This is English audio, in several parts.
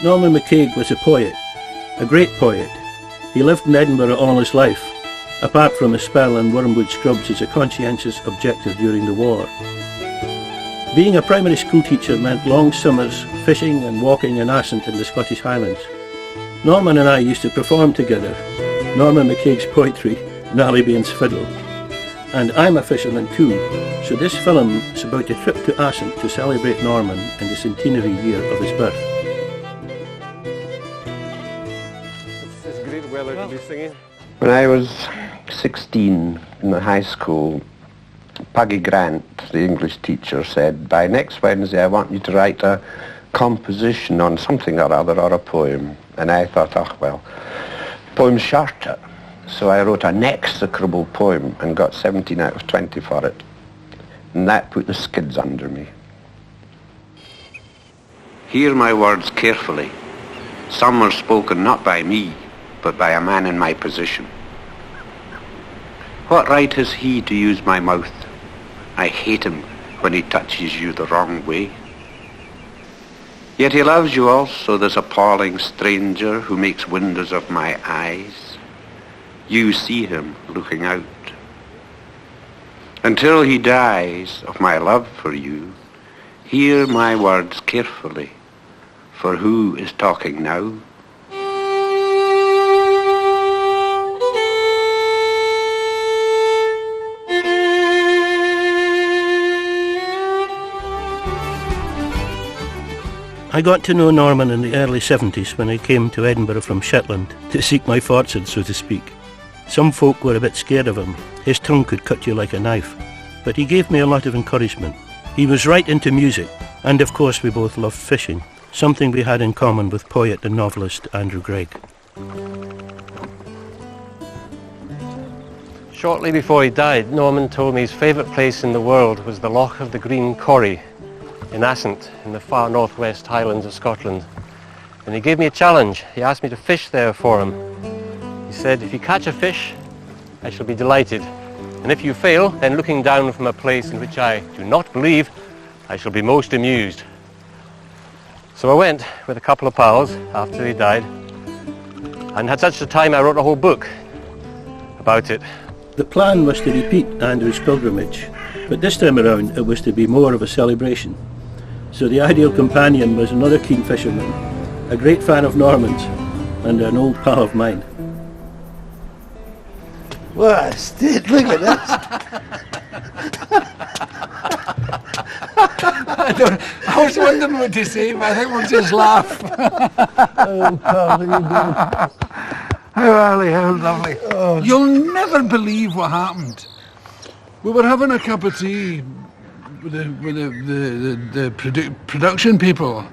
Norman MacCaig was a poet, a great poet. He lived in Edinburgh all his life, apart from a spell in Wormwood Scrubs as a conscientious objector during the war. Being a primary school teacher meant long summers fishing and walking in Assynt in the Scottish Highlands. Norman and I used to perform together, Norman MacCaig's poetry and Aly Bain's fiddle. And I'm a fisherman too, so this film is about a trip to Assynt to celebrate Norman in the centenary year of his birth. It's great weather to be singing. When I was 16 in the high school, Puggy Grant, the English teacher, said, by next Wednesday I want you to write a composition on something or other, or a poem. And I thought, oh well, poem's shorter. So I wrote an execrable poem and got 17 out of 20 for it. And that put the skids under me. Hear my words carefully. Some are spoken not by me, but by a man in my position. What right has he to use my mouth? I hate him when he touches you the wrong way. Yet he loves you also, this appalling stranger who makes windows of my eyes. You see him looking out. Until he dies of my love for you, hear my words carefully, for who is talking now? I got to know Norman in the early 70s when I came to Edinburgh from Shetland to seek my fortune, so to speak. Some folk were a bit scared of him. His tongue could cut you like a knife. But he gave me a lot of encouragement. He was right into music, and of course we both loved fishing, something we had in common with poet and novelist Andrew Greig. Shortly before he died, Norman told me his favourite place in the world was the Loch of the Green Corrie in Assynt, in the far northwest Highlands of Scotland. And he gave me a challenge. He asked me to fish there for him. He said, if you catch a fish, I shall be delighted. And if you fail, then looking down from a place in which I do not believe, I shall be most amused. So I went with a couple of pals after he died, and had such a time I wrote a whole book about it. The plan was to repeat Andrew's pilgrimage, but this time around it was to be more of a celebration. So the ideal companion was another keen fisherman, a great fan of Norman's, and an old pal of mine. What a state, look at this. I was wondering what to say, but I think we'll just laugh. Oh, pal, how you doing? How are they? How lovely. Oh. You'll never believe what happened. We were having a cup of tea with the production people,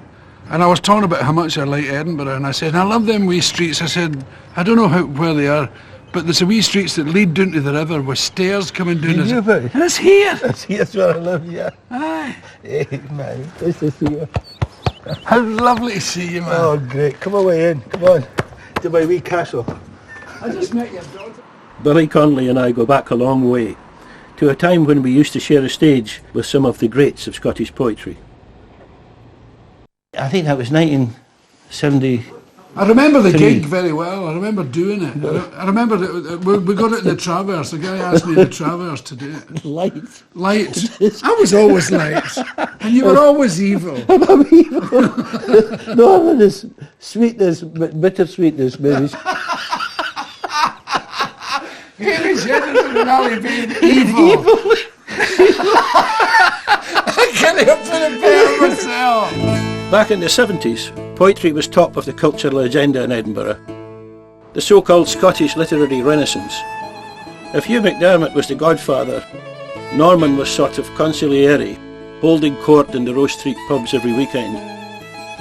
and I was talking about how much I like Edinburgh, and I said, I love them wee streets. I said, I don't know where they are, but there's a wee streets that lead down to the river with stairs coming down. And it's here. That's where I live, yeah. Aye. Hey, man, nice to see you. How lovely to see you, man. Oh, great. Come away in. Come on. To my wee castle. I just met your daughter. Billy Connolly and I go back a long way, to a time when we used to share a stage with some of the greats of Scottish poetry. I think that was 1970. I remember the gig very well. I remember doing it. I remember that we got it in the Traverse. The guy asked me in the Traverse to do it. Lights. Lights. I was always lights. And you were always evil. I'm evil. Norman is sweetness, but bittersweetness, maybe. Hamish Edinburgh and Aly Bain, evil. I can't even put it better myself. Back in the 70s, poetry was top of the cultural agenda in Edinburgh. The so-called Scottish literary renaissance. If Hugh MacDermott was the godfather, Norman was sort of consigliere, holding court in the Rose Street pubs every weekend.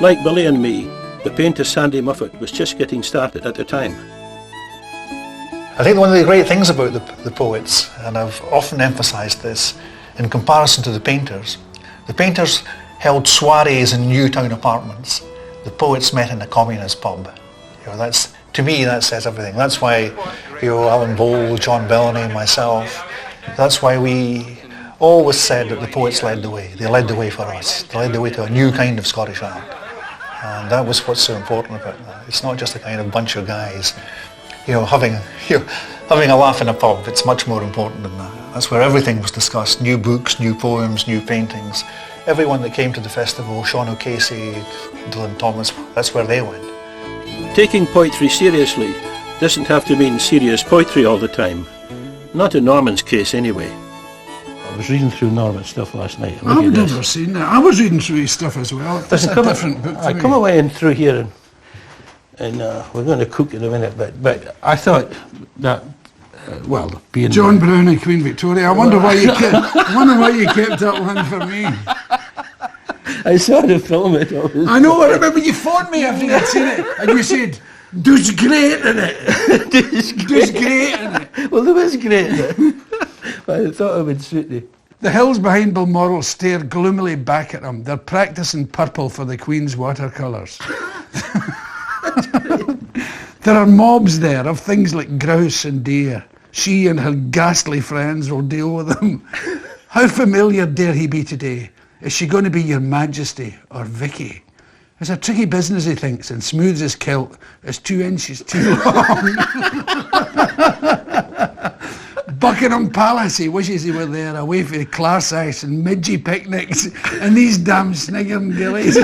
Like Billy and me, the painter Sandy Moffat was just getting started at the time. I think one of the great things about the poets, and I've often emphasised this, in comparison to the painters held soirees in Newtown apartments. The poets met in a communist pub. You know, that's, to me, that says everything. That's why, you know, Alan Bowles, John Bellamy, myself, that's why we always said that the poets led the way. They led the way for us. They led the way to a new kind of Scottish art. And that was what's so important about that. It's not just a kind of bunch of guys, having a laugh in a pub. It's much more important than that. That's where everything was discussed. New books, new poems, new paintings. Everyone that came to the festival, Sean O'Casey, Dylan Thomas, that's where they went. Taking poetry seriously doesn't have to mean serious poetry all the time. Not in Norman's case anyway. I was reading through Norman's stuff last night. I've never seen that. I was reading through his stuff as well. That's a different book for me. Come away and through here and we're going to cook in a minute, but I thought that, being... John Brown and Queen Victoria, I wonder why you kept that one for me. I saw the film. I know, I remember you phoned me after you'd seen it, and you said, "Does great in it." Does great in it. Well, there was great in it. But I thought it would suit you. The hills behind Balmoral stare gloomily back at him. They're practising purple for the Queen's watercolours. There are mobs there of things like grouse and deer. She and her ghastly friends will deal with them. How familiar dare he be today? Is she going to be Your Majesty or Vicky? It's a tricky business, he thinks, and smooths his kilt. It's 2 inches too long. Buckingham Palace, he wishes he were there, away from the class ice and midgie picnics and these damn sniggering gillies.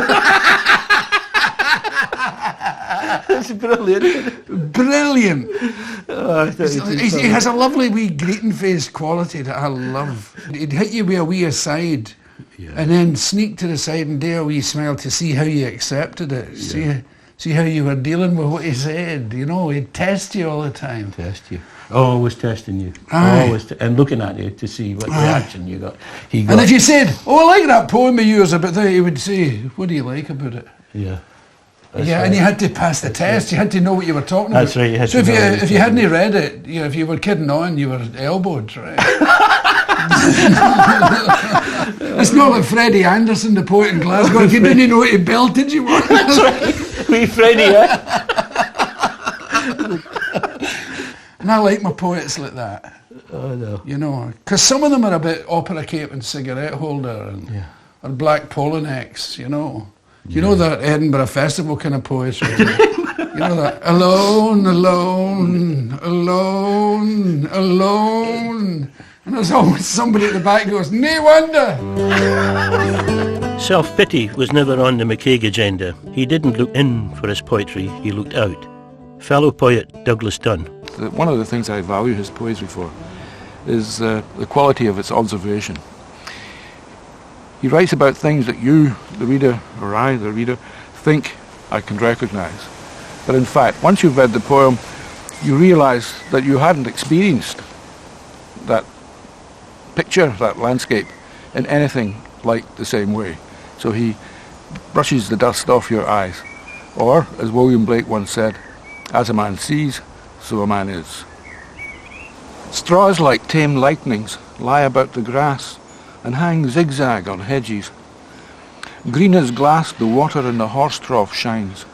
That's brilliant. Brilliant. Oh, he has a lovely wee greeting face quality that I love. He'd hit you with a wee aside. Yeah. And then sneak to the side and do a wee smile to see how you accepted it. Yeah. See how you were dealing with what he said. He'd test you all the time. Test you. Always testing you. Always and looking at you to see what reaction you got. And if you said, "Oh, I like that poem of yours about that," he would say, "What do you like about it?" Yeah. Right. And you had to pass the test. Right. You had to know what you were talking That's about. Right. You had so to if you hadn't read it, if you were kidding on, you were elbowed, right? It's not like Freddie Anderson, the poet in Glasgow. If you didn't know what he belted, you were. That's right. Wee Freddie, And I like my poets like that. Oh, no. Because some of them are a bit opera cape and cigarette holder and or black polo necks, You know that Edinburgh Festival kind of poetry. That alone, alone, alone, alone. And there's always somebody at the back who goes, "No wonder." Self-pity was never on the MacCaig agenda. He didn't look in for his poetry, he looked out. Fellow poet Douglas Dunn. One of the things I value his poetry for is the quality of its observation. He writes about things that you, the reader, or I, the reader, think I can recognise. But in fact, once you've read the poem, you realise that you hadn't experienced that picture, that landscape, in anything like the same way. So he brushes the dust off your eyes. Or, as William Blake once said, "As a man sees, so a man is." Straws like tame lightnings lie about the grass and hang zigzag on hedges. Green as glass the water in the horse trough shines.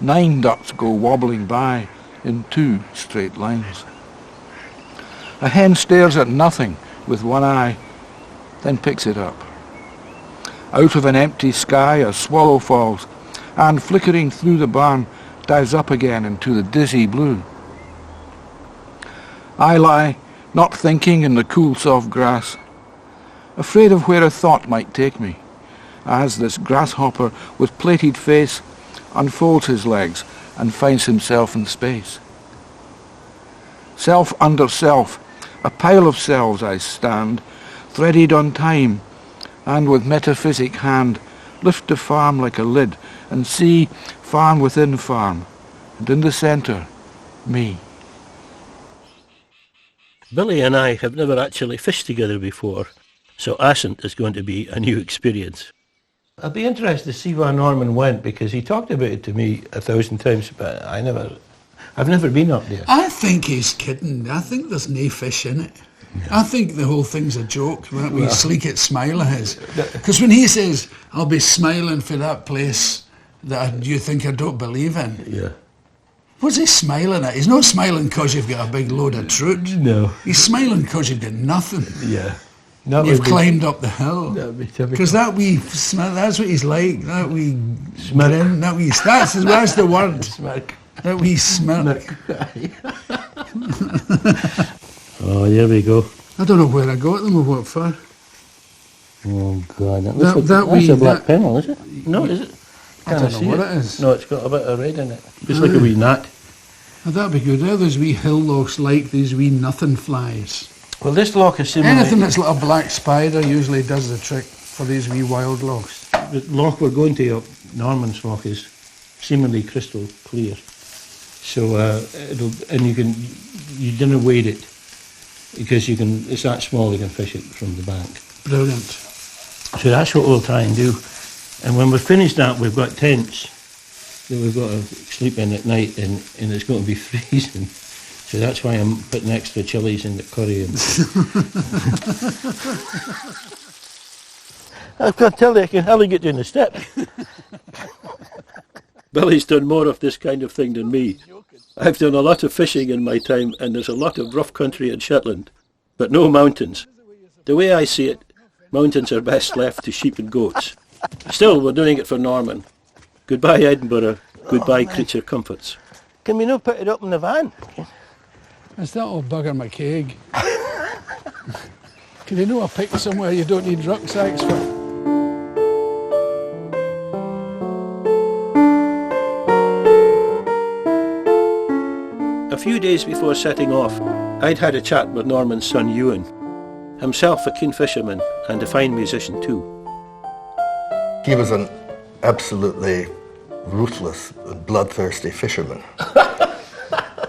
9 ducks go wobbling by in 2 straight lines. A hen stares at nothing with one eye, then picks it up. Out of an empty sky a swallow falls, and flickering through the barn dives up again into the dizzy blue. I lie, not thinking, in the cool soft grass, afraid of where a thought might take me, as this grasshopper with plaited face unfolds his legs and finds himself in space. Self under self, a pile of selves I stand, threaded on time, and with metaphysic hand lift the farm like a lid and see farm within farm, and in the centre, me. Billy and I have never actually fished together before, so Ascent is going to be a new experience. I'd be interested to see where Norman went, because he talked about it to me 1,000 times, but I've never been up there. I think he's kidding. I think there's no fish in it. Yeah. I think the whole thing's a joke, that wee sleek-it smile of his. Because when he says, "I'll be smiling for that place that you think I don't believe in," what's he smiling at? He's not smiling because you've got a big load of truth. No. He's smiling because you've got nothing. Yeah. You've climbed up the hill. That would be typical. Because that wee smirk, that's what he's like. That wee grin, that wee, that's the word. Smirk. That wee smirk. Oh, there we go. I don't know where I got them or what for. Oh, God. That's a black pennel, is it? No, is it? I don't know what it is. No, it's got a bit of red in it. It's like a wee gnat. Oh, that'd be good. There, those wee hill lochs like these wee nothing flies. Well, this loch is similar. Anything that's like a black spider usually does the trick for these wee wild lochs. The loch we're going to, Norman's loch, is seemingly crystal clear. So you didn't weight it because it's that small you can fish it from the bank. Brilliant. So that's what we'll try and do. And when we've finished that, we've got tents that we've got to sleep in at night, and it's going to be freezing. So that's why I'm putting extra chilies in the curry. I've got to tell you, I can hardly get down the step. Billy's done more of this kind of thing than me. I've done a lot of fishing in my time, and there's a lot of rough country in Shetland, but no mountains. The way I see it, mountains are best left to sheep and goats. Still, we're doing it for Norman. Goodbye, Edinburgh. Goodbye, creature comforts. Can we not put it up in the van? Is that old bugger MacCaig? Can you know a pick somewhere you don't need rucksacks for? A few days before setting off, I'd had a chat with Norman's son Ewen, himself a keen fisherman and a fine musician too. He was an absolutely ruthless and bloodthirsty fisherman.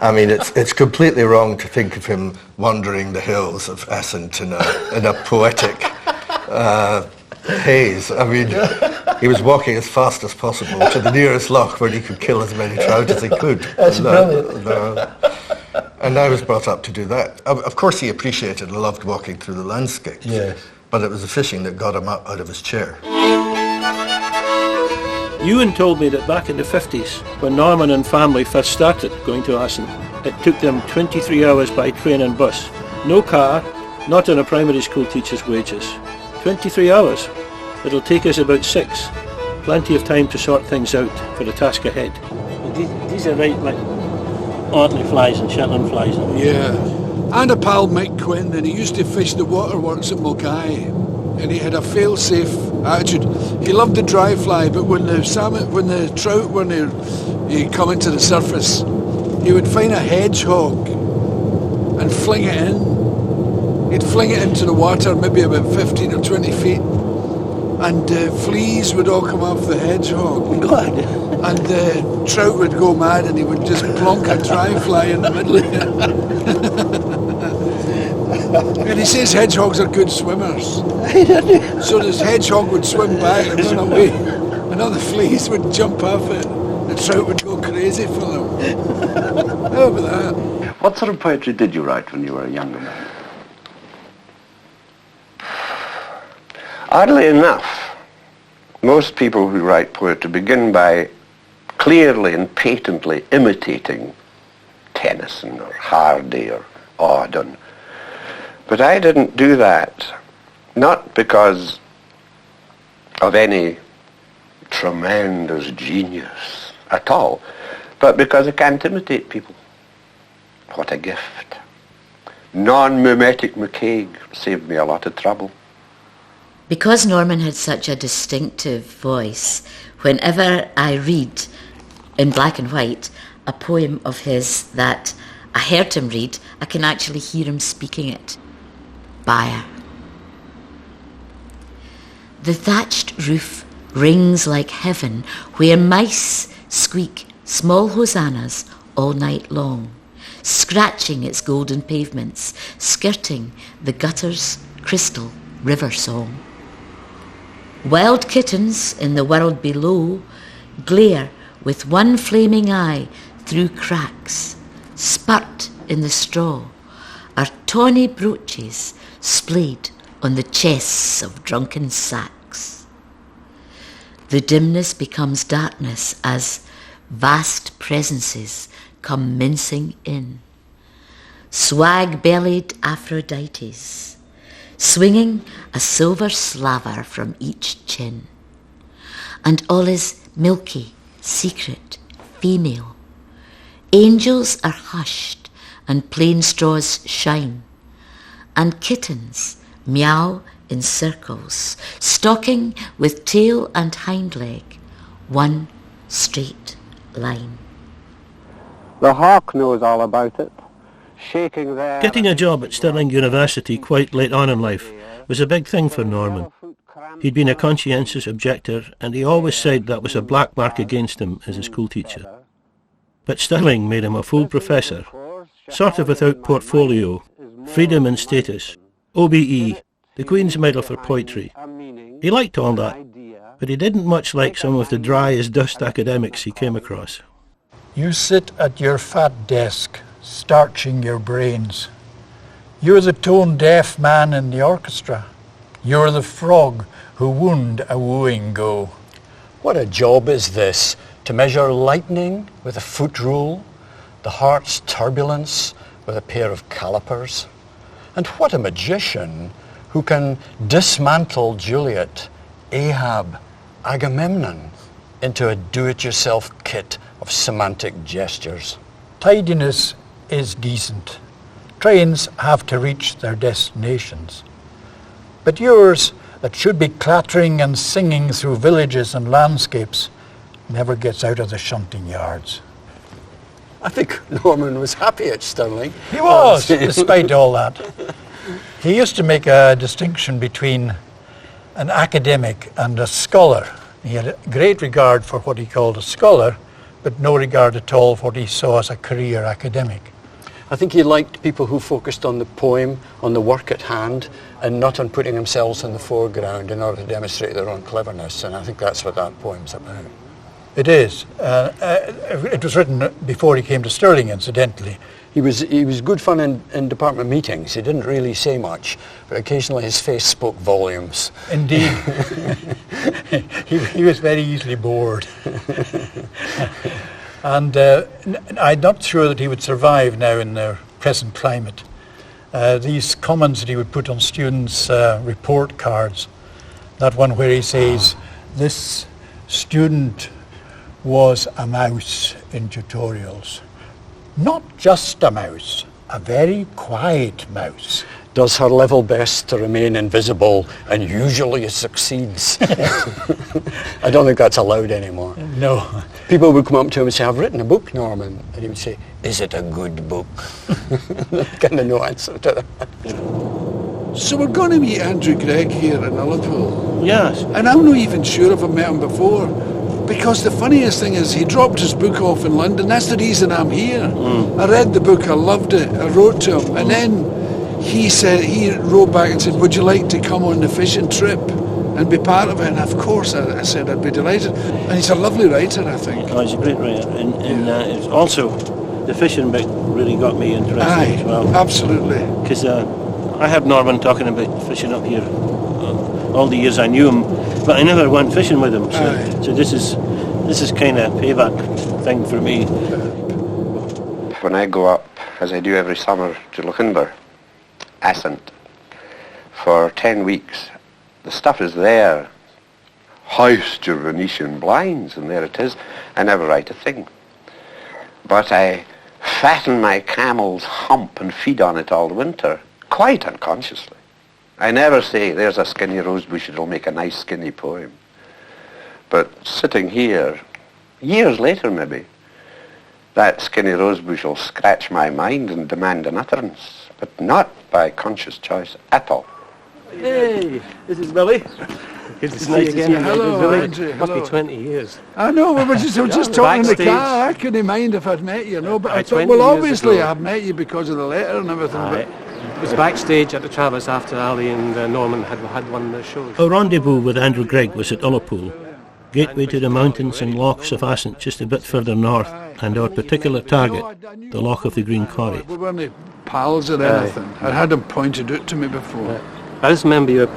I mean, it's completely wrong to think of him wandering the hills of Assynt in a poetic haze. I mean, he was walking as fast as possible to the nearest loch where he could kill as many trout as he could. That's brilliant. And I was brought up to do that. Of course, he appreciated and loved walking through the landscapes. Yes. But it was the fishing that got him out of his chair. Ewan told me that back in the 50s, when Norman and family first started going to Assynt, it took them 23 hours by train and bus. No car, not on a primary school teacher's wages. 23 hours. It'll take us about 6. Plenty of time to sort things out for the task ahead. These are right, like ordinary flies and Shetland flies. Yeah. And a pal, Mike Quinn, and he used to fish the waterworks at Mulcahy. And he had a fail-safe attitude. He loved the dry fly, but when the trout, when they come into the surface, he would find a hedgehog and fling it in. He'd fling it into the water, maybe about 15 or 20 feet, and fleas would all come off the hedgehog. God. And the trout would go mad, and he would just plonk a dry fly in the middle of it. And he says hedgehogs are good swimmers. So this hedgehog would swim back and run away, and other fleas would jump off it. The trout would go crazy for them. How about that? What sort of poetry did you write when you were a younger man? Oddly enough, most people who write poetry begin by clearly and patently imitating Tennyson or Hardy or Auden. But I didn't do that, not because of any tremendous genius at all, but because I can't imitate people. What a gift. Non-mimetic MacCaig saved me a lot of trouble. Because Norman had such a distinctive voice, whenever I read in black and white a poem of his that I heard him read, I can actually hear him speaking it. Byre. The thatched roof rings like heaven, where mice squeak small hosannas all night long, scratching its golden pavements, skirting the gutter's crystal river song. Wild kittens in the world below glare with one flaming eye through cracks, spurt in the straw, are tawny brooches splayed on the chests of drunken sacks. The dimness becomes darkness as vast presences come mincing in. Swag-bellied Aphrodites, swinging a silver slaver from each chin. And all is milky, secret, female. Angels are hushed and plain straws shine, and kittens meow in circles, stalking with tail and hind leg, one straight line. The hawk knows all about it, shaking there. Getting a job at Stirling University quite late on in life was a big thing for Norman. He'd been a conscientious objector, and he always said that was a black mark against him as a schoolteacher. But Stirling made him a full professor, sort of without portfolio, freedom and status, OBE, the Queen's Medal for Poetry. He liked all that, but he didn't much like some of the dry-as-dust academics he came across. You sit at your fat desk, starching your brains. You're the tone-deaf man in the orchestra. You're the frog who wound a wooing go. What a job is this, to measure lightning with a foot rule, the heart's turbulence with a pair of calipers. And what a magician who can dismantle Juliet, Ahab, Agamemnon into a do-it-yourself kit of semantic gestures. Tidiness is decent. Trains have to reach their destinations. But yours, that should be clattering and singing through villages and landscapes, never gets out of the shunting yards. I think Norman was happy at Stirling. He was, despite all that. He used to make a distinction between an academic and a scholar. He had a great regard for what he called a scholar, but no regard at all for what he saw as a career academic. I think he liked people who focused on the poem, on the work at hand, and not on putting themselves in the foreground in order to demonstrate their own cleverness, and I think that's what that poem's about. It is. It was written before he came to Stirling, incidentally. He was good fun in department meetings. He didn't really say much, but occasionally his face spoke volumes. Indeed. he was very easily bored. And I'm not sure that he would survive now in their present climate. These comments that he would put on students' report cards, that one where he says, this student was a mouse in tutorials. Not just a mouse, a very quiet mouse. Does her level best to remain invisible and usually succeeds. I don't think that's allowed anymore. No. People would come up to him and say, I've written a book, Norman. And he would say, is it a good book? Kind of no answer to that. So we're going to meet Andrew Greig here in Liverpool. Yes. And I'm not even sure if I've met him before. Because the funniest thing is he dropped his book off in London. That's the reason I'm here. I read the book, I loved it, I wrote to him. And then he wrote back and said, would you like to come on the fishing trip and be part of it? And of course I said I'd be delighted. And he's a lovely writer, I think. Oh, he's a great writer. And it's also, the fishing bit really got me interested as well. Absolutely. Because I heard Norman talking about fishing up here all the years I knew him, but I never went fishing with him. So this is kind of payback thing for me. When I go up, as I do every summer, to Lochead, Ascent, for 10 weeks, the stuff is there. Housed your Venetian blinds, and there it is. I never write a thing. But I fatten my camel's hump and feed on it all the winter, quite unconsciously. I never say, there's a skinny rosebush, it'll make a nice skinny poem. But sitting here, years later maybe, that skinny rosebush will scratch my mind and demand an utterance, but not by conscious choice at all. Hey, this is Billy. Good to see you again. Hello, Andrew. Must be 20 years. I know, we were just talking in the car. I couldn't mind if I'd met you, no, but I thought, well, obviously I've met you because of the letter and everything. But it was backstage at the Travis after Aly and Norman had one of their shows. Our rendezvous with Andrew Greig was at Ullapool, gateway to the mountains and lochs of Ascent just a bit further north, and our particular target, the Loch of the Green Corrie. We weren't pals or anything. I had him pointed out to me before. I just remember your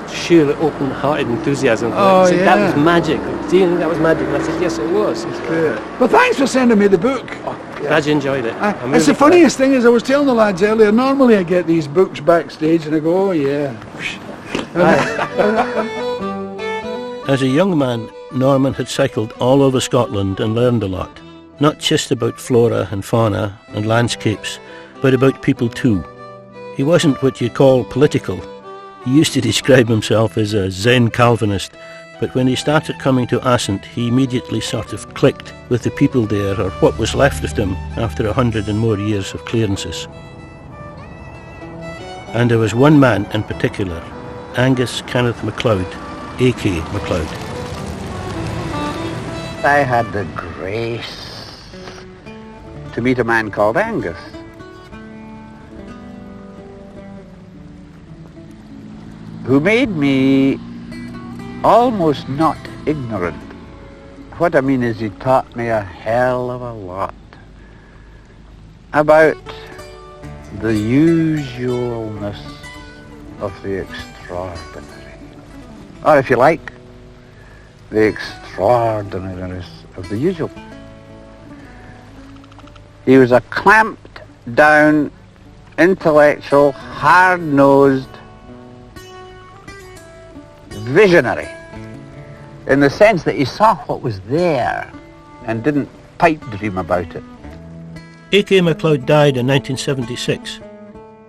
sheer open-hearted enthusiasm. Oh, said, yeah. That was magic. Do you think that was magic? And I said, yes, it was. It's great. But thanks for sending me the book. Oh, Glad you enjoyed it. I'm It's really the funniest thing is I was telling the lads earlier, normally I get these books backstage and I go, oh yeah. As a young man, Norman had cycled all over Scotland and learned a lot. Not just about flora and fauna and landscapes, but about people too. He wasn't what you'd call political. He used to describe himself as a Zen Calvinist, but when he started coming to Assynt, he immediately sort of clicked with the people there, or what was left of them after 100 and more years of clearances. And there was one man in particular, Aonghas Kenneth MacLeod, A.K. MacLeod. I had the grace to meet a man called Aonghas. Who made me almost not ignorant. What I mean is he taught me a hell of a lot about the usualness of the extraordinary. Or if you like, the extraordinariness of the usual. He was a clamped down, intellectual, hard-nosed visionary, in the sense that he saw what was there and didn't pipe dream about it. A.K. MacLeod died in 1976,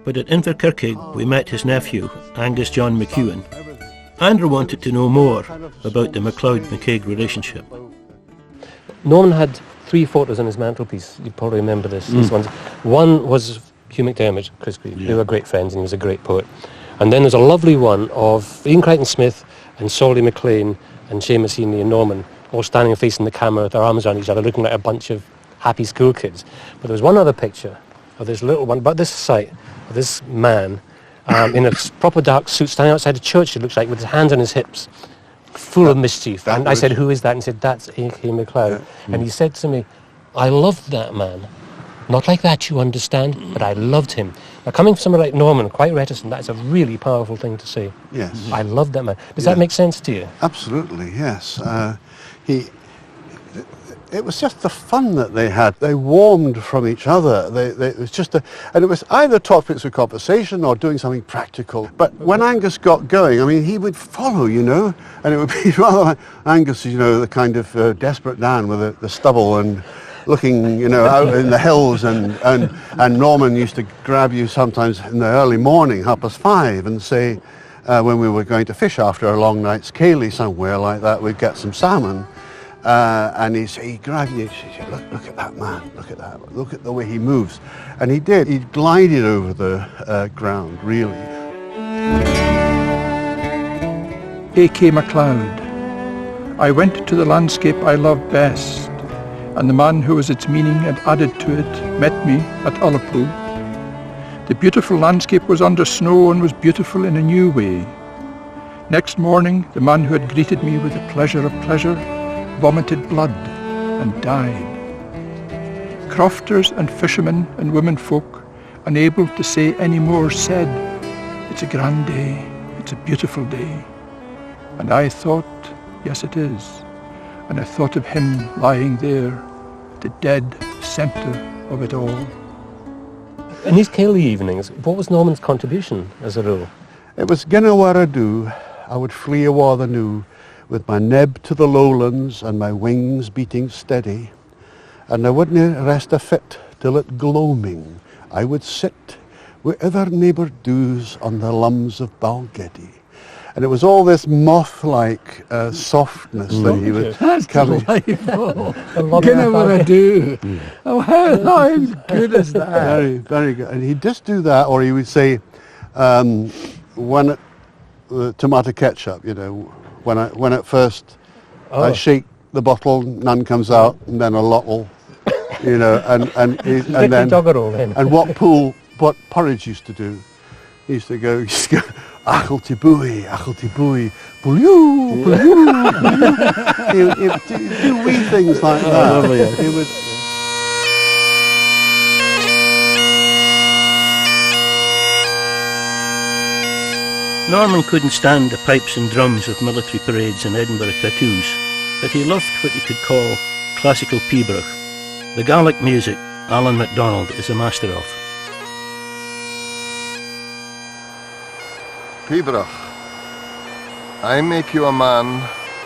but at Inverkirkig we met his nephew, Angus John McEwen. Andrew wanted to know more about the MacLeod-MacCaig relationship. Norman had 3 photos on his mantelpiece. You probably remember this. These ones. One was Hugh McDermott, Chris Greig. They were great friends, and he was a great poet. And then there's a lovely one of Ian Crichton-Smith and Solly MacLean and Seamus Heaney and Norman all standing facing the camera with their arms around each other, looking like a bunch of happy school kids. But there was one other picture of this little one, about this size, of this man in a proper dark suit standing outside a church, it looks like, with his hands on his hips, full of mischief. And I said, who is that? And he said, that's A.K. MacLeod. And he said to me, I loved that man. Not like that, you understand, but I loved him. Now, coming from someone like Norman, quite reticent, that's a really powerful thing to say. Yes. I loved that man. Does that make sense to you? Absolutely, yes. It was just the fun that they had. They warmed from each other. It was just and it was either topics of conversation or doing something practical. But when Angus got going, I mean, he would follow, you know, and it would be rather like Angus, you know, the kind of desperate Dan with the stubble and looking, you know, out in the hills, and Norman used to grab you sometimes in the early morning, 5:30, and say, when we were going to fish after a long night's Cayley somewhere like that, we'd get some salmon, and he'd grab you, he'd say, look at that man, look at that, look at the way he moves. And he did, he glided over the ground, really. A.K. MacLeod. I went to the landscape I loved best, and the man who was its meaning had added to it met me at Ullapool. The beautiful landscape was under snow and was beautiful in a new way. Next morning, the man who had greeted me with the pleasure of pleasure vomited blood and died. Crofters and fishermen and womenfolk, unable to say any more, said, "It's a grand day, it's a beautiful day." And I thought, yes it is. And I thought of him lying there, the dead centre of it all. In these Cayley evenings, what was Norman's contribution as a rule? It was ginna whar I do, I would flee awa the new, with my neb to the lowlands and my wings beating steady, and I wouldna rest a fit till it gloaming. I would sit wi' other neighbour doos on the lums of Balgeddy. And it was all this moth-like softness that he would come in. That's delightful. Ginna what I do. Oh, how good is that? Very, very good. And he'd just do that, or he would say, tomato ketchup, you know, when at first I shake the bottle, none comes out, and then a lot will, you know, and then what porridge used to do. He used to go, Achalty booey, buloo, buloo. He would do wee things like that. Lovely. He would. Norman couldn't stand the pipes and drums of military parades and Edinburgh tattoos, but he loved what he could call classical pibroch, the Gaelic music Allan MacDonald is a master of. Pebrach, I make you a man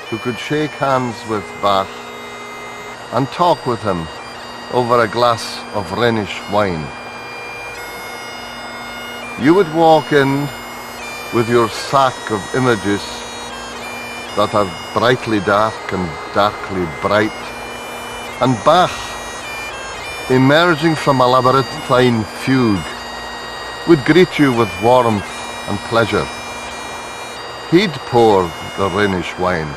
who could shake hands with Bach and talk with him over a glass of Rhenish wine. You would walk in with your sack of images that are brightly dark and darkly bright, and Bach, emerging from a labyrinthine fugue, would greet you with warmth and pleasure. He'd pour the Rhenish wine.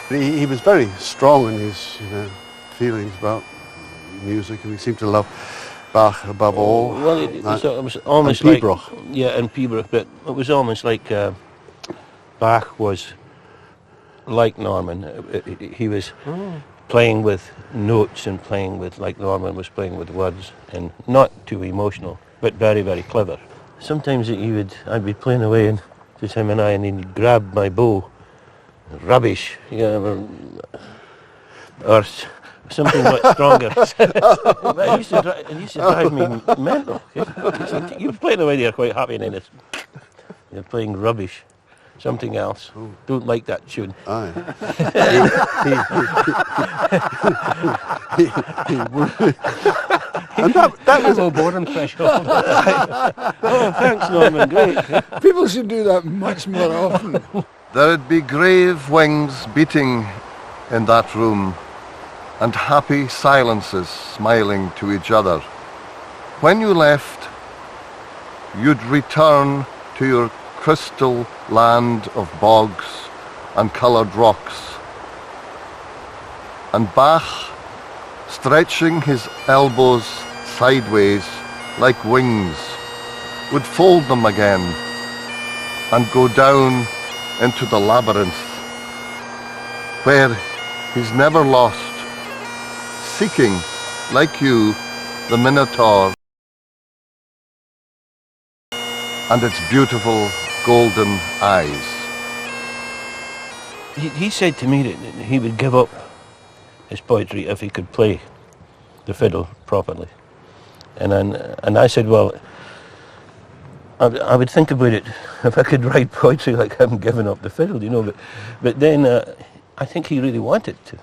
He was very strong in his feelings about music, and he seemed to love Bach above all. Well, it was almost like... Yeah, and Pebrach, but it was almost like Bach was like Norman. He was playing with notes and playing with, like Norman was playing with words, and not too emotional, but very, very clever. Sometimes I'd be playing away, and just him and I, and he'd grab my bow. Rubbish, or something much stronger. It used to drive me mental. You're playing away there quite happy, and then you're playing rubbish. Something else. Don't like that tune. Aye. And that was a boredom threshold. Oh, thanks, Norman. Great. People should do that much more often. There'd be grave wings beating in that room, and happy silences smiling to each other. When you left, you'd return to your crystal land of bogs and coloured rocks, and Bach, stretching his elbows sideways like wings, would fold them again and go down into the labyrinth, where he's never lost, seeking, like you, the Minotaur and its beautiful golden eyes. He said to me that he would give up his poetry if he could play the fiddle properly. And I said, well, I would think about it if I could write poetry like him giving up the fiddle, But then I think he really wanted to.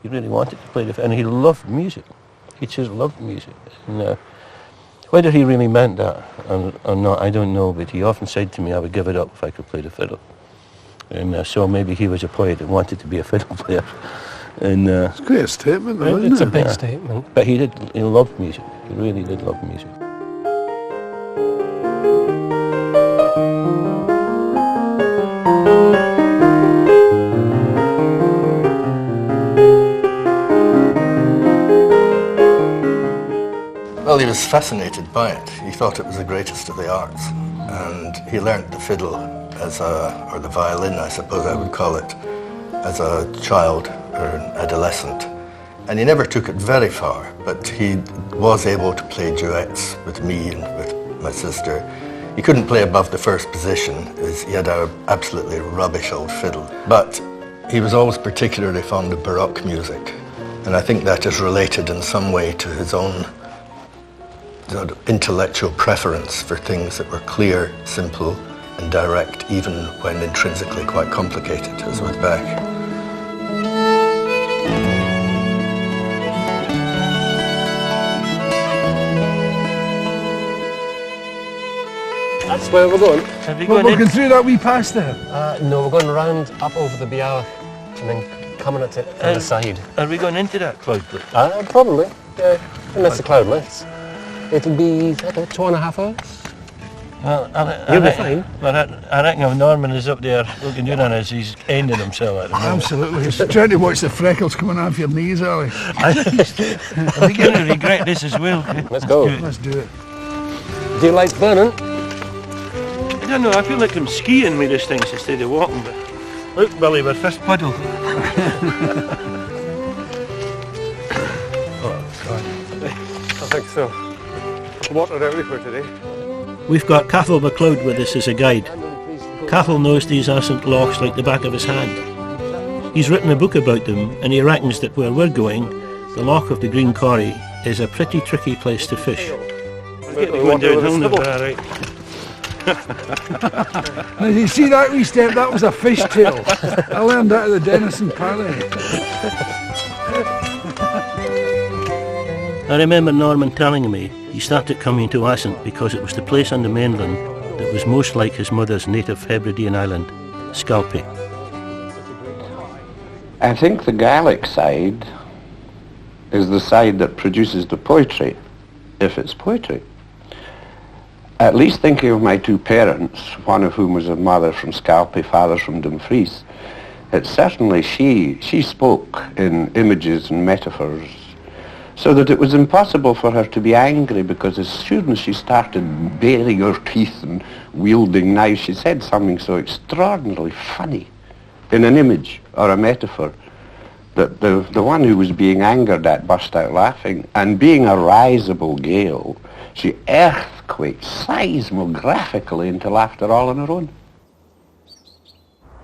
He really wanted to play the fiddle, and he loved music. He just loved music. And, whether he really meant that or not, I don't know, but he often said to me I would give it up if I could play the fiddle. And so maybe he was a poet that wanted to be a fiddle player. And it's quite a statement, though, isn't it? It's a big statement. But he loved music. He really did love music. Well, he was fascinated by it. He thought it was the greatest of the arts. And he learnt the fiddle or the violin, I suppose I would call it, as a child or an adolescent. And he never took it very far, but he was able to play duets with me and with my sister. He couldn't play above the first position, as he had an absolutely rubbish old fiddle. But he was always particularly fond of Baroque music. And I think that is related in some way to his own sort of intellectual preference for things that were clear, simple, and direct, even when intrinsically quite complicated, as with Bach. That's where we're going. Have you We're walking through that wee pass there? No, we're going round up over the Biala and then coming at it from the side. Are we going into that cloud? Probably, yeah. Unless the cloud lifts. It'll be 2.5 hours. Well, You'll be fine. I reckon if Norman is up there looking down on us, he's ending himself at the moment. Absolutely. He's trying to watch the freckles coming off your knees, Aly. I'm beginning to regret this as well. Let's go. Let's do it. Do you like burning? I don't know, I feel like I'm skiing with these things instead of walking, but look, Billy, we're first puddle. Oh, God. I think so. Water everywhere today. We've got Cathal MacLeod with us as a guide. Cathal knows these ancient lochs like the back of his hand. He's written a book about them, and he reckons that where we're going, the Loch of the Green Corrie, is a pretty tricky place to fish. Now, you see that wee step? That was a fish tail. I learned that at the Denison Parley. I remember Norman telling me he started coming to Assynt because it was the place on the mainland that was most like his mother's native Hebridean island, Scalpay. I think the Gaelic side is the side that produces the poetry, if it's poetry. At least thinking of my two parents, one of whom was a mother from Scalpay, father from Dumfries, it's certainly she spoke in images and metaphors, so that it was impossible for her to be angry, because as soon as she started baring her teeth and wielding knives, she said something so extraordinarily funny in an image or a metaphor that the one who was being angered at burst out laughing. And being a risible Gael, she earthquaked seismographically into laughter all on her own.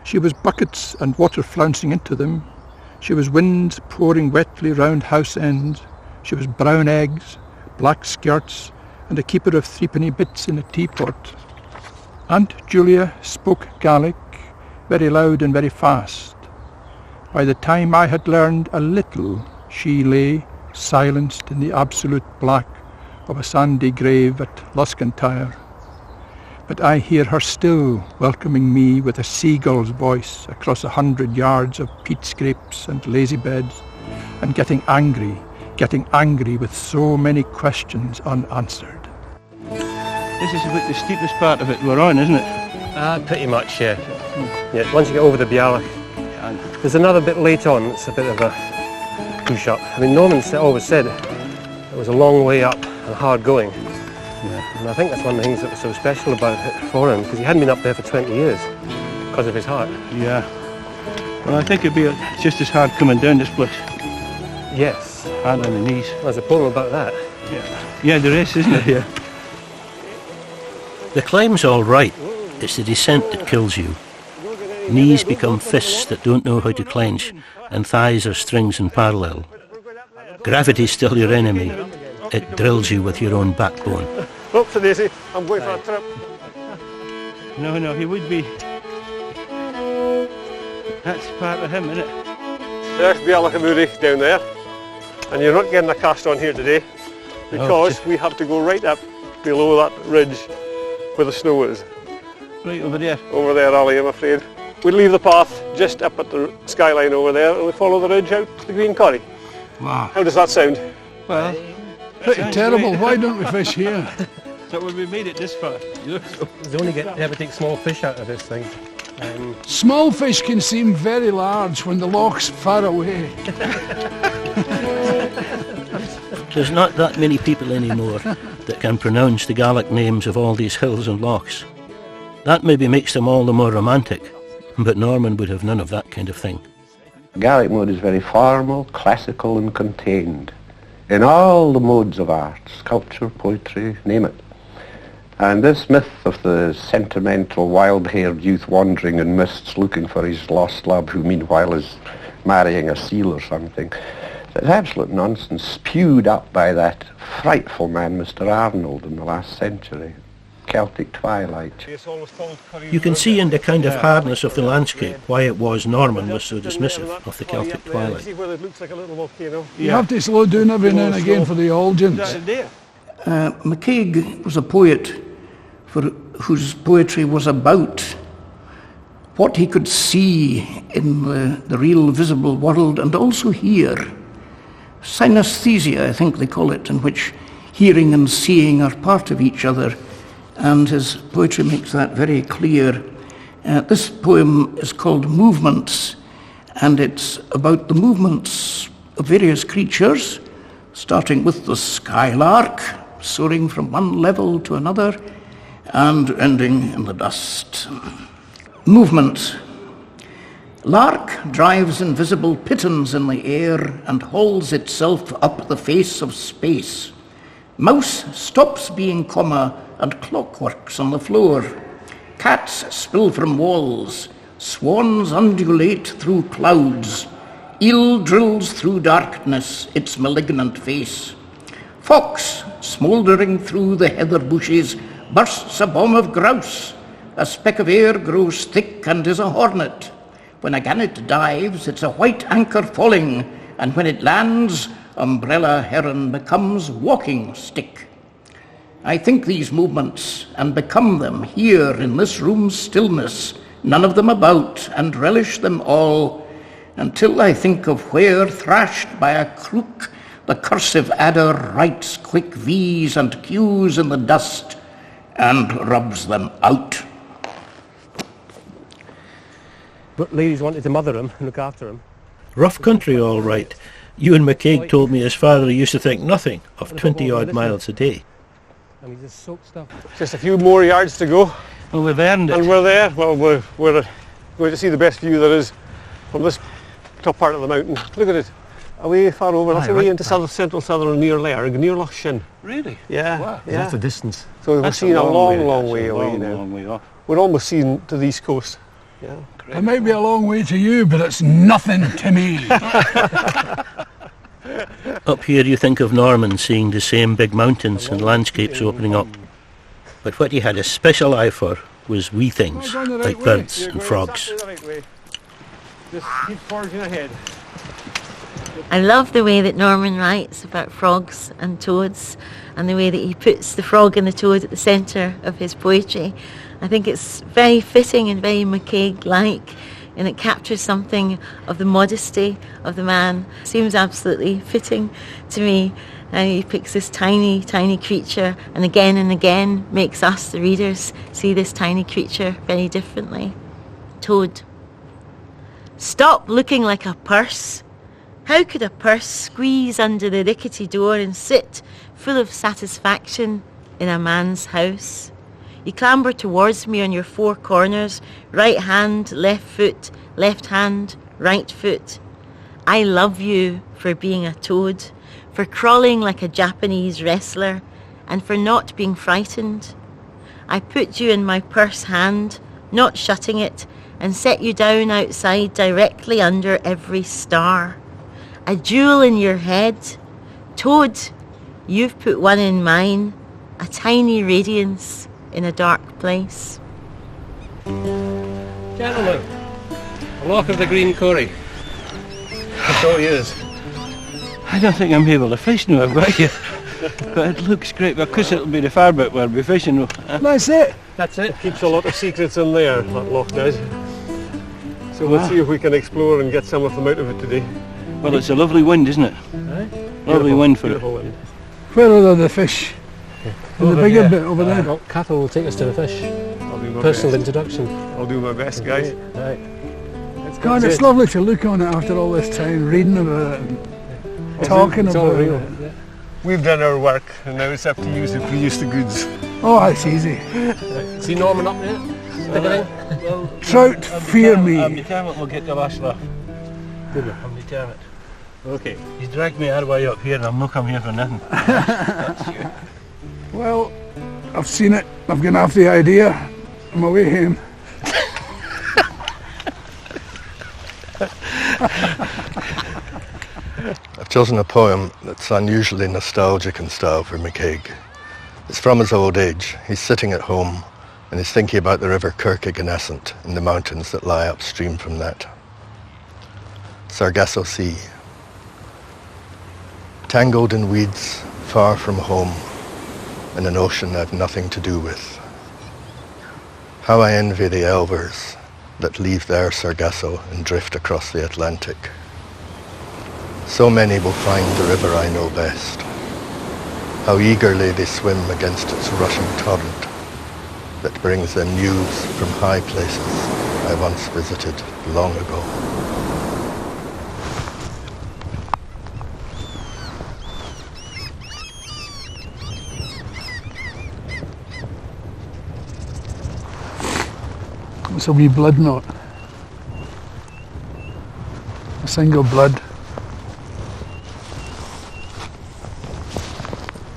She was buckets and water flouncing into them. She was wind pouring wetly round house ends. She was brown eggs, black skirts, and a keeper of threepenny bits in a teapot. Aunt Julia spoke Gaelic, very loud and very fast. By the time I had learned a little, she lay silenced in the absolute black of a sandy grave at Luscantire. But I hear her still welcoming me with a seagull's voice across 100 yards of peat scrapes and lazy beds, and getting angry with so many questions unanswered. This is about the steepest part of it we're on, isn't it? Pretty much, yeah. Yeah, once you get over the Bialach. There's another bit late on, it's a bit of a push-up. I mean, Norman always said it was a long way up and hard going. Yeah. And I think that's one of the things that was so special about it for him, because he hadn't been up there for 20 years because of his heart. Yeah. Well, I think it'd be just as hard coming down this place. Yes. Hard on the knees. Well, there's a poem about that. Yeah, there is, isn't it? Yeah. The climb's all right. It's the descent that kills you. Knees become fists that don't know how to clench, and thighs are strings in parallel. Gravity's still your enemy. It drills you with your own backbone. Oops, Daisy, I'm going for a trip. No, he would be. That's part of him, isn't it? There's Bialach down there. And you're not getting a cast on here today, because we have to go right up below that ridge where the snow is. Right over there? Over there, Aly, I'm afraid. We leave the path just up at the skyline over there, and we follow the ridge out to the Green Corrie. Wow. How does that sound? Well, pretty terrible. Why don't we fish here? So when we made it this far, you only ever take small fish out of this thing. Small fish can seem very large when the loch's far away. There's not that many people anymore that can pronounce the Gaelic names of all these hills and lochs. That maybe makes them all the more romantic, but Norman would have none of that kind of thing. Gaelic mode is very formal, classical and contained in all the modes of art, sculpture, poetry, name it. And this myth of the sentimental, wild-haired youth wandering in mists looking for his lost love, who meanwhile is marrying a seal or something, it's absolute nonsense, spewed up by that frightful man, Mr. Arnold, in the last century. Celtic twilight. You can see in the kind of hardness of the landscape why it was Norman was so dismissive of the Celtic twilight. You have to slow down every now and again for the audience. MacCaig was a poet whose poetry was about what he could see in the real visible world and also hear. Synesthesia, I think they call it, in which hearing and seeing are part of each other, and his poetry makes that very clear. This poem is called Movements, and it's about the movements of various creatures, starting with the skylark, soaring from one level to another, and ending in the dust. Movement. Lark drives invisible pitons in the air and hauls itself up the face of space. Mouse stops being comma and clockworks on the floor. Cats spill from walls. Swans undulate through clouds. Eel drills through darkness its malignant face. Fox, smouldering through the heather bushes, bursts a bomb of grouse. A speck of air grows thick and is a hornet. When a gannet dives, it's a white anchor falling, and when it lands, umbrella heron becomes walking stick. I think these movements, and become them here in this room's stillness, none of them about, and relish them all, until I think of where, thrashed by a crook, the cursive adder writes quick V's and Q's in the dust, and rubs them out. But ladies wanted to mother him and look after him. Rough country, all right. Ewen MacCaig told me his father used to think nothing of 20-odd miles a day. And we just soaked stuff. Just a few more yards to go. Well, we've earned it. And we're there. Well, we're going to see the best view there is from this top part of the mountain. Look at it. Away far over. That's away into central southern near Leonard, near Loch. Really? Yeah. Wow. Yeah. That's the distance. So we're seeing a long way away now. Long way off. We're almost seeing to the east coast. Yeah. It might be a long way to you, but it's nothing to me. Up here you think of Norman seeing the same big mountains and landscapes opening up. But what he had a special eye for was wee things, like birds and frogs. Just keep forging ahead. I love the way that Norman writes about frogs and toads, and the way that he puts the frog and the toad at the centre of his poetry. I think it's very fitting and very MacCaig-like, and it captures something of the modesty of the man. Seems absolutely fitting to me. And he picks this tiny, tiny creature and again makes us, the readers, see this tiny creature very differently. Toad. Stop looking like a purse. How could a purse squeeze under the rickety door and sit, full of satisfaction, in a man's house? You clamber towards me on your four corners, right hand, left foot, left hand, right foot. I love you for being a toad, for crawling like a Japanese wrestler, and for not being frightened. I put you in my purse hand, not shutting it, and set you down outside directly under every star. A jewel in your head. Toad, you've put one in mine, a tiny radiance in a dark place. Gentlemen, the Loch of the Green Corrie. That's all yours. I don't think I'm able to fish now I've got you. But it looks great, because it'll be the far bit we'll be fishing. That's it. That's it. Keeps a lot of secrets in there, that loch does. So we'll see if we can explore and get some of them out of it today. Well, it's a lovely wind, isn't it? Lovely wind for it. Wind. Where are the fish? In the bigger bit over there. Well, Cattle will take us to the fish. I'll do my Personal best. introduction. I'll do my best, guys. Right. God, it's lovely to look on it after all this time, reading about it, and talking It's all about real. it. We've done our work, and now it's up to you to produce the goods. Oh, that's easy. See Norman up there? Trout fear me. I'm determined we'll get the last laugh. I'm determined. Okay. He's dragged me all the way up here and I'm not come here for nothing. That's you. Well, I've seen it. I've gone off the idea. I'm away home. I've chosen a poem that's unusually nostalgic in style for MacCaig. It's from his old age. He's sitting at home and he's thinking about the river Kirkeganescent and the mountains that lie upstream from that. Sargasso Sea. Tangled in weeds, far from home, in an ocean I've nothing to do with. How I envy the elvers that leave their Sargasso and drift across the Atlantic. So many will find the river I know best. How eagerly they swim against its rushing torrent that brings them news from high places I once visited long ago. It's a wee blood knot. A single blood.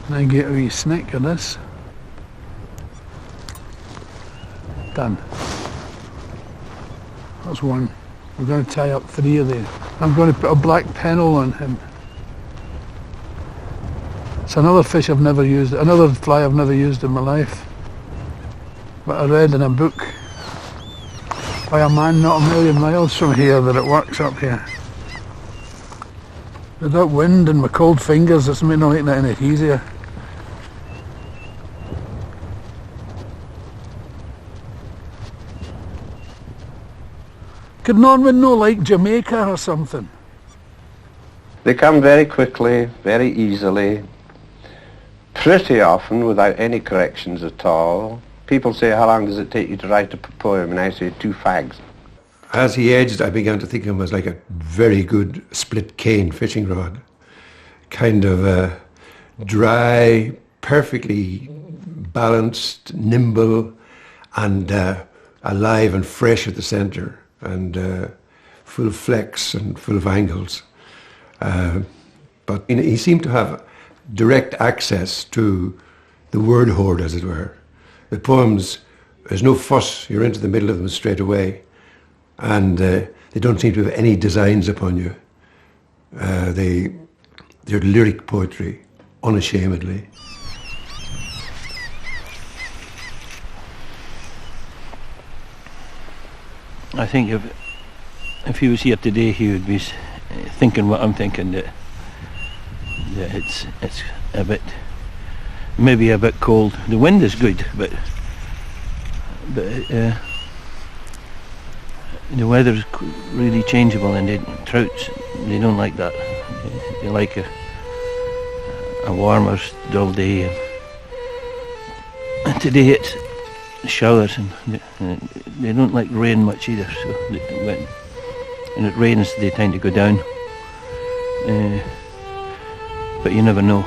And I get a wee snick of this. Done. That's one. We're going to tie up 3 of these. I'm going to put a black pennel on him. It's another fish I've never used, another fly I've never used in my life. But I read in a book by a man not a million miles from here that it works up here. With that wind and my cold fingers, it's not making it any easier. Could Norman know like Jamaica or something? They come very quickly, very easily, pretty often without any corrections at all. People say, how long does it take you to write a poem? And I say, 2 fags. As he aged, I began to think of him as like a very good split cane fishing rod. Kind of dry, perfectly balanced, nimble, and alive and fresh at the centre, and full of flex and full of angles. But he seemed to have direct access to the word hoard, as it were. The poems, there's no fuss, you're into the middle of them straight away, and they don't seem to have any designs upon you. They're lyric poetry, unashamedly. I think if he was here today, he would be thinking what I'm thinking, that it's a bit, maybe a bit cold. The wind is good, but the weather's really changeable, and trouts, they don't like that. They like a warmer, dull day. And today it's showers, and they don't like rain much either. So when it rains, they tend to go down. But you never know.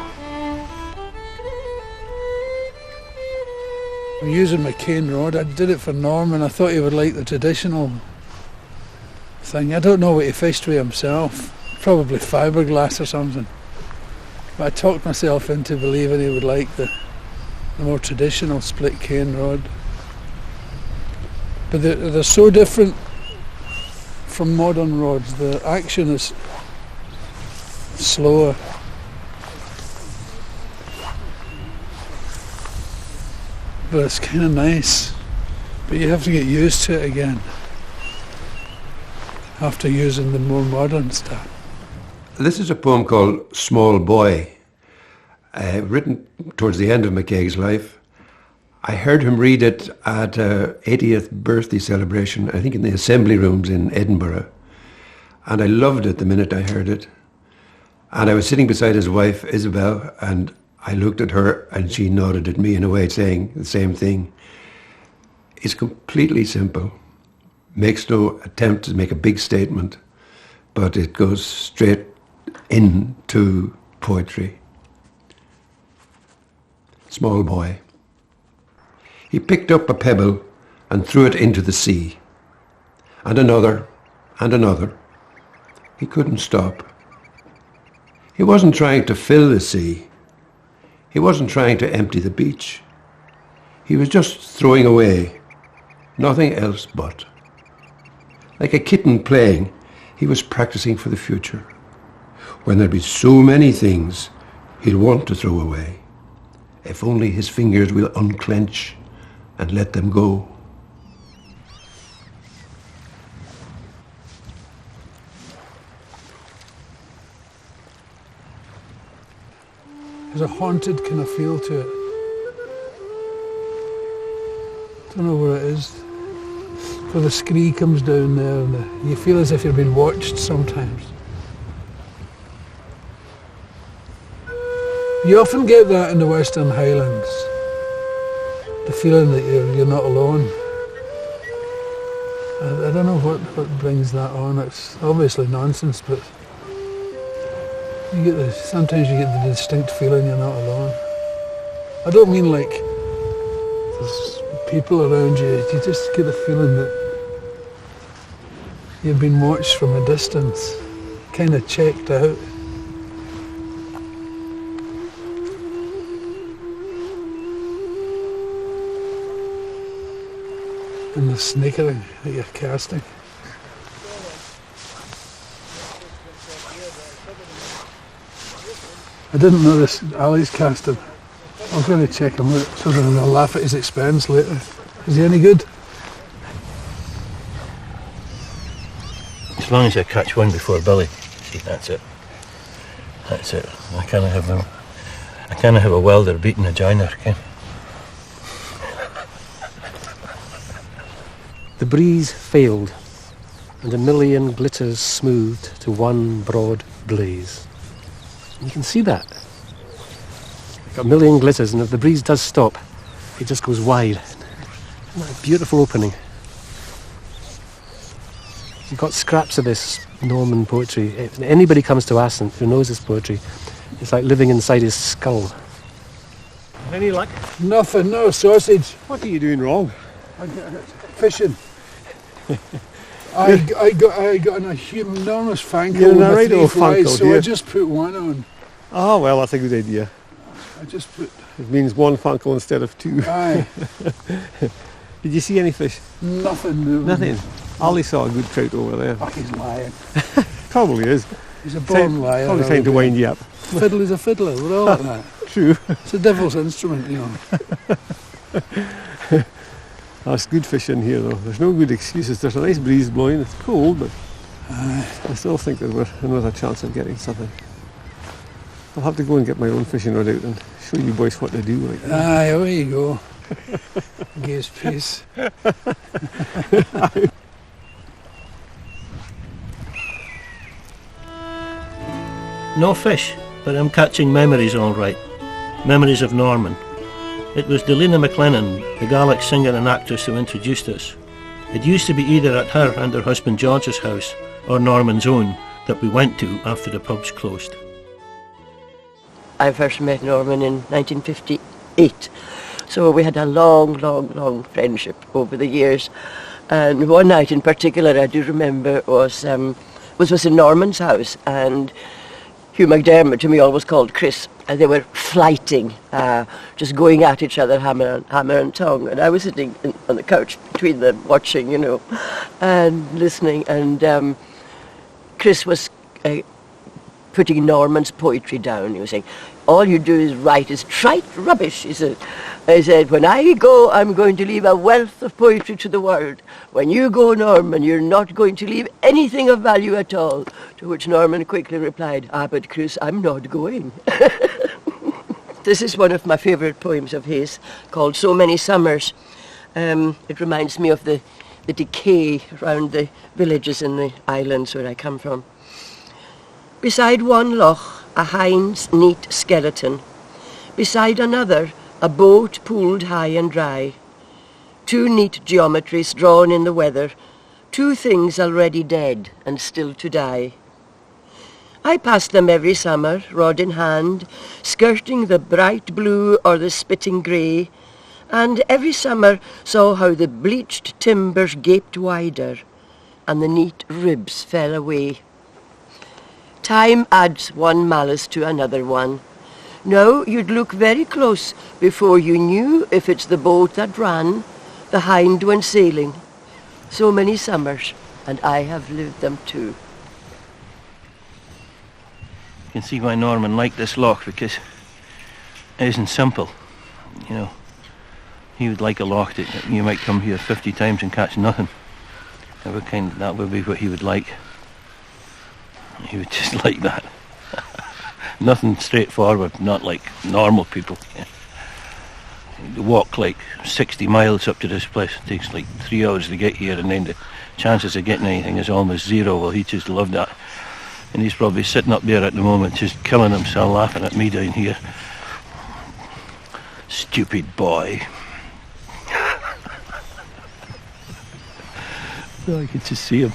I'm using my cane rod. I did it for Norman. I thought he would like the traditional thing. I don't know what he fished with himself. Probably fiberglass or something. But I talked myself into believing he would like the more traditional split cane rod. But they're so different from modern rods. The action is slower. But it's kind of nice. But you have to get used to it again after using the more modern stuff. This is a poem called Small Boy, written towards the end of MacCaig's life. I heard him read it at an 80th birthday celebration, I think in the Assembly Rooms in Edinburgh. And I loved it the minute I heard it. And I was sitting beside his wife, Isabel, and I looked at her and she nodded at me in a way saying the same thing. It's completely simple. Makes no attempt to make a big statement, but it goes straight into poetry. Small boy. He picked up a pebble and threw it into the sea. And another, and another. He couldn't stop. He wasn't trying to fill the sea. He wasn't trying to empty the beach. He was just throwing away. Nothing else but. Like a kitten playing, he was practicing for the future. When there'd be so many things he'll want to throw away. If only his fingers will unclench and let them go. There's a haunted kind of feel to it. Don't know where it is. Where the scree comes down there, and you feel as if you're being watched sometimes. You often get that in the Western Highlands. The feeling that you're not alone. I don't know what brings that on. It's obviously nonsense, but sometimes you get the distinct feeling you're not alone. I don't mean like there's people around you. You just get the feeling that you've been watched from a distance, kind of checked out. And the snickering that you're casting. I didn't know this. Aly's cast him. I was going to check him out so that I'll laugh at his expense later. Is he any good? As long as I catch one before Billy. See, that's it. That's it. I can't have a welder beating a joiner, can I? The breeze failed, and a million glitters smoothed to one broad blaze. You can see that. Got a million glitters, and if the breeze does stop, it just goes wide. Isn't that a beautiful opening? You've got scraps of this Norman poetry. If anybody comes to Assynt who knows his poetry, it's like living inside his skull. Any luck? Nothing, no sausage. What are you doing wrong? Fishing. I got an enormous fangle You're with a my right 3 old flies, fangle, so dear. I just put one on. Oh, well, that's a good idea. I just put... It means one fancle instead of 2. Aye. Did you see any fish? Nothing. No. Nothing. Ollie saw a good trout over there. Fuck, he's lying. Probably is. He's a born liar. Probably trying to wind you up. Fiddle is a fiddler, we're all like that. True. It's a devil's instrument, you know. That's good fish in here, though. There's no good excuses. There's a nice breeze blowing. It's cold, but I still think that we're another chance of getting something. I'll have to go and get my own fishing rod out and show you boys what to do. Like that. Aye, away you go. Gaze piece. No fish, but I'm catching memories all right. Memories of Norman. It was Dolina MacLennan, the Gaelic singer and actress, who introduced us. It used to be either at her and her husband George's house, or Norman's own, that we went to after the pubs closed. I first met Norman in 1958, so we had a long friendship over the years. And one night in particular I do remember was in Norman's house, and Hugh McDermott, whom he always called Chris, and they were flighting, just going at each other, hammer and tongue. And I was sitting on the couch between them, watching, and listening. And Chris was putting Norman's poetry down. He was saying, all you do is write is trite rubbish, he said. I said, when I go, I'm going to leave a wealth of poetry to the world. When you go, Norman, you're not going to leave anything of value at all. To which Norman quickly replied, but Chris, I'm not going. This is one of my favourite poems of his, called So Many Summers. It reminds me of the decay around the villages in the islands where I come from. Beside one loch, a hind's neat skeleton. Beside another, a boat pooled high and dry. 2 neat geometries drawn in the weather, 2 things already dead and still to die. I passed them every summer, rod in hand, skirting the bright blue or the spitting grey, and every summer saw how the bleached timbers gaped wider and the neat ribs fell away. Time adds one malice to another one. Now you'd look very close before you knew if it's the boat that ran, the hind went sailing. So many summers, and I have lived them too. You can see why Norman liked this loch, because it isn't simple. He would like a loch that you might come here 50 times and catch nothing. That would be what he would like. He would just like that. Nothing straightforward, not like normal people. You walk like 60 miles up to this place. It takes like 3 hours to get here, and then the chances of getting anything is almost zero. Well, he just loved that. And he's probably sitting up there at the moment just killing himself laughing at me down here. Stupid boy. I could just see him.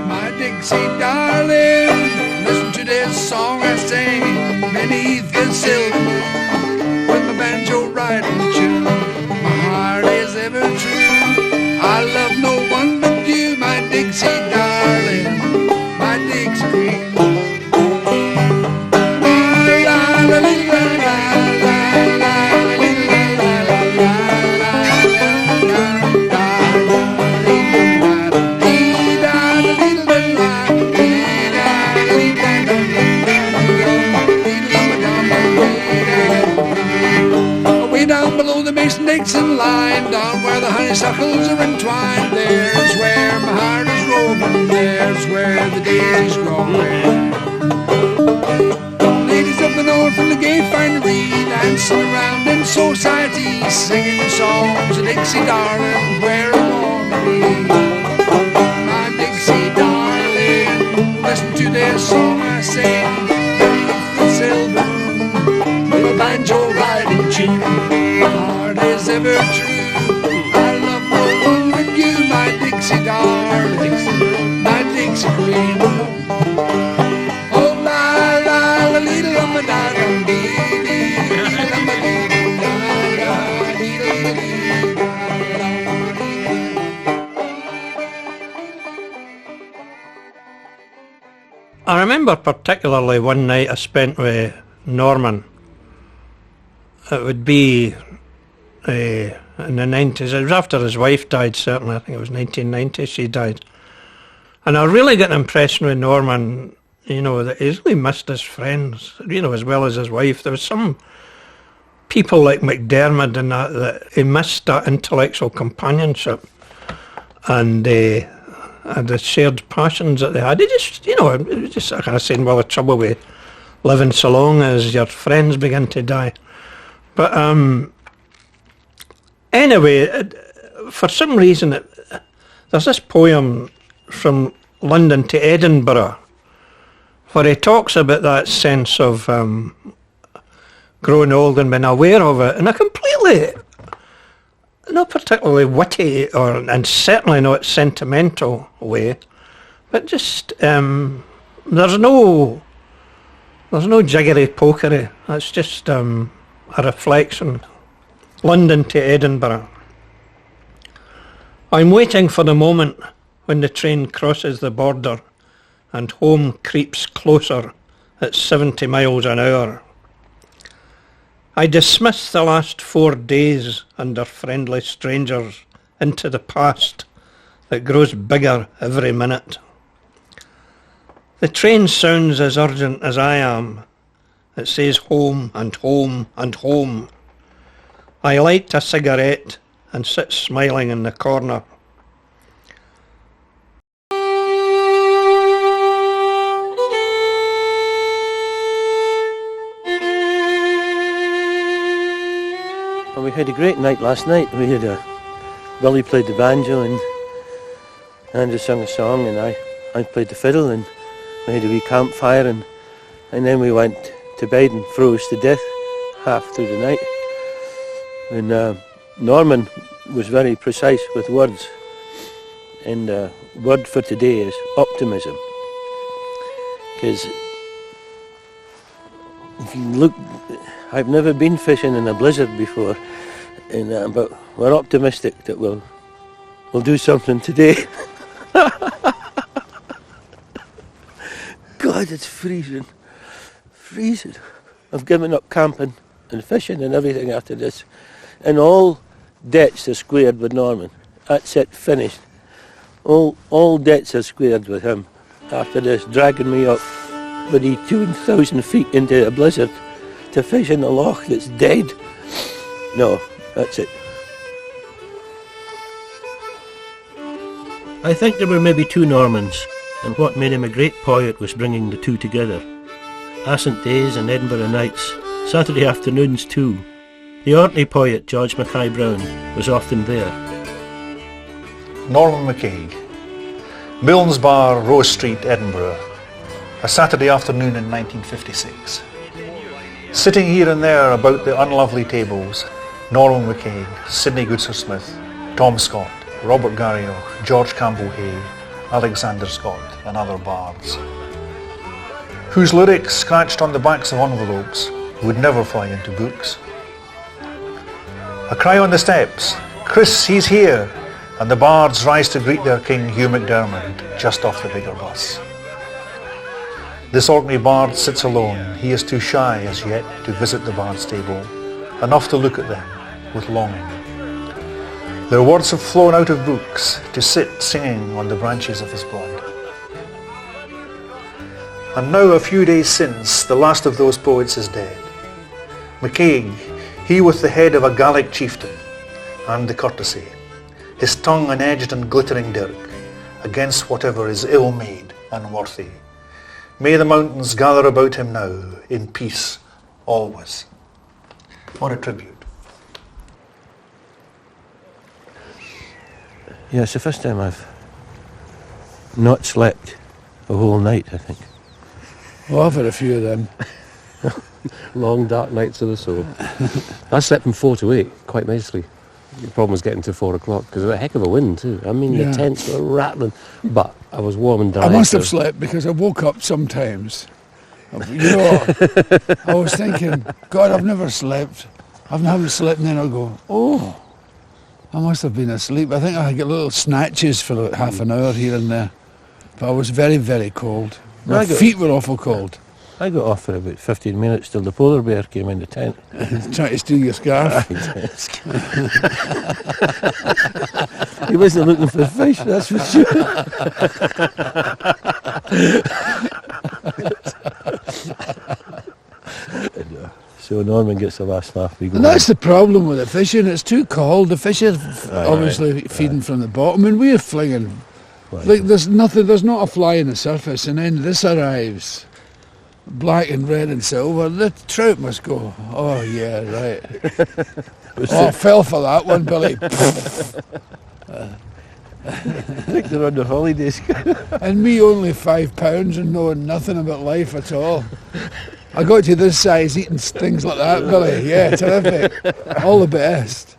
My Dixie darling, listen to this song I sing beneath the silver moon with my banjo riding tune. My heart is ever true. I love no one but you, my Dixie darling, my Dixie queen. where the daisies grow. Ladies of the north and the gay finery dancing around in society, singing songs of Dixie darling, where I wanna be. My Dixie darling, listen to this song I sing beneath the silver moon, with a banjo riding tune. My heart is ever true. I love no one but you, my Dixie darling, my Dixie queen. Oh la la la little of my darling, dee dee la ma dee da da dee dee dee da I remember particularly one night I spent with Norman. It would be in the 90s. It was after his wife died, certainly. I think it was 1990 she died. And I really got an impression with Norman, you know, that he really missed his friends, you know, as well as his wife. There was some people like McDermott and that he missed that intellectual companionship and the shared passions that they had. He just, you know, it was just kind of saying, well, the trouble with living so long is your friends begin to die. But anyway, for some reason, there's this poem from London to Edinburgh where he talks about that sense of growing old and being aware of it in a completely, not particularly witty and certainly not sentimental way, but just there's no jiggery pokery. It's just a reflection. London to Edinburgh. I'm waiting for the moment when the train crosses the border and home creeps closer at 70 miles an hour. I dismiss the last 4 days under friendly strangers into the past that grows bigger every minute. The train sounds as urgent as I am. It says home and home and home. I light a cigarette and sit smiling in the corner. And we had a great night last night. We had Willie played the banjo and Andrew sung a song and I played the fiddle and we had a wee campfire and then we went to bed and froze to death half through the night. And Norman was very precise with words, and the word for today is optimism. Because if you look, I've never been fishing in a blizzard before, but we're optimistic that we'll do something today. God, it's freezing. Freezing. I've given up camping and fishing and everything after this. And all debts are squared with Norman. That's it, finished. All debts are squared with him after this, dragging me up with 2,000 feet into a blizzard to fish in a loch that's dead. No, that's it. I think there were maybe two Normans, and what made him a great poet was bringing the two together. Ascent days and Edinburgh nights, Saturday afternoons too. The Orkney poet George Mackay Brown was often there. Norman MacCaig, Milnes Bar, Rose Street, Edinburgh, a Saturday afternoon in 1956. Sitting here and there about the unlovely tables, Norman MacCaig, Sidney Goodser-Smith, Tom Scott, Robert Garrioch, George Campbell Hay, Alexander Scott and other bards, whose lyrics scratched on the backs of envelopes would never fly into books. A cry on the steps, "Chris, he's here!" and the bards rise to greet their king Hugh MacDermott just off the bigger bus. This Orkney bard sits alone. He is too shy as yet to visit the bard's table, enough to look at them with longing. Their words have flown out of books to sit singing on the branches of his blood. And now a few days since, the last of those poets is dead. MacCaig, he with the head of a Gaelic chieftain, and the courtesy, his tongue an edged and glittering dirk, against whatever is ill-made and worthy. May the mountains gather about him now, in peace always. What a tribute. Yeah, it's the first time I've not slept a whole night, I think. Well, I've had a few of them. Long dark nights of the soul. I slept from 4 to 8 quite nicely. The problem was getting to 4 o'clock because of a heck of a wind too. I mean, Yeah. the tents were rattling, but I was warm and dry. I must have so- slept because I woke up sometimes. You know, I was thinking, God, I've never slept. I haven't slept, and then I'll go, oh, I must have been asleep. I think I get little snatches for like half an hour here and there. But I was very, very cold. My feet were awful cold. I got off for about 15 minutes till the polar bear came in the tent. Trying to steal your scarf. He wasn't looking for fish, that's for sure. So Norman gets the last laugh. We go And that's the problem with the fishing. It's too cold. The fish are obviously feeding from the bottom, and we're flinging. Like there's nothing. There's not a fly in the surface, and then this arrives, black and red and silver. The trout must go. Oh yeah, right. Oh, I fell for that one, Billy. I think they're on their holidays. And me only 5 pounds and knowing nothing about life at all. I got to this size eating things like that, Billy. Yeah, terrific. All the best.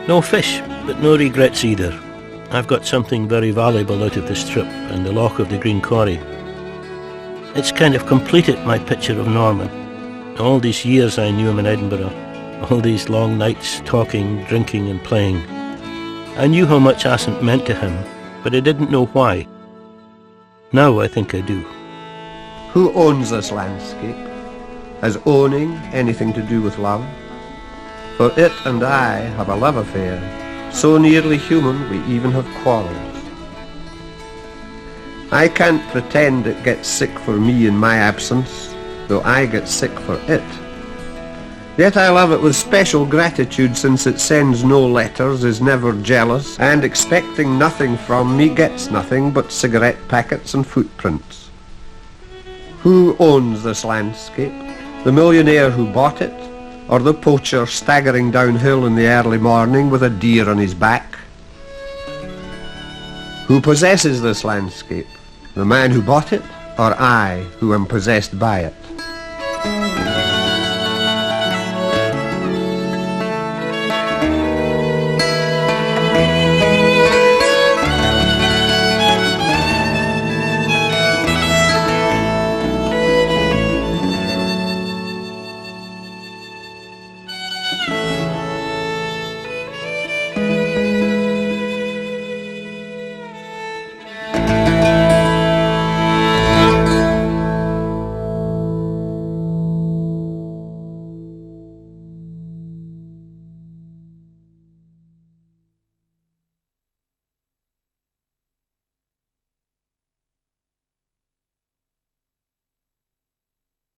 No fish, but no regrets either. I've got something very valuable out of this trip and the Loch of the Green Corrie. It's kind of completed my picture of Norman. All these years I knew him in Edinburgh, all these long nights talking, drinking and playing. I knew how much Assynt meant to him, but I didn't know why. Now I think I do. Who owns this landscape? Has owning anything to do with love? For it and I have a love affair, so nearly human we even have quarrels. I can't pretend it gets sick for me in my absence, though I get sick for it. Yet I love it with special gratitude, since it sends no letters, is never jealous, and expecting nothing from me gets nothing but cigarette packets and footprints. Who owns this landscape? The millionaire who bought it, or the poacher staggering downhill in the early morning with a deer on his back? Who possesses this landscape? The man who bought it, or I who am possessed by it?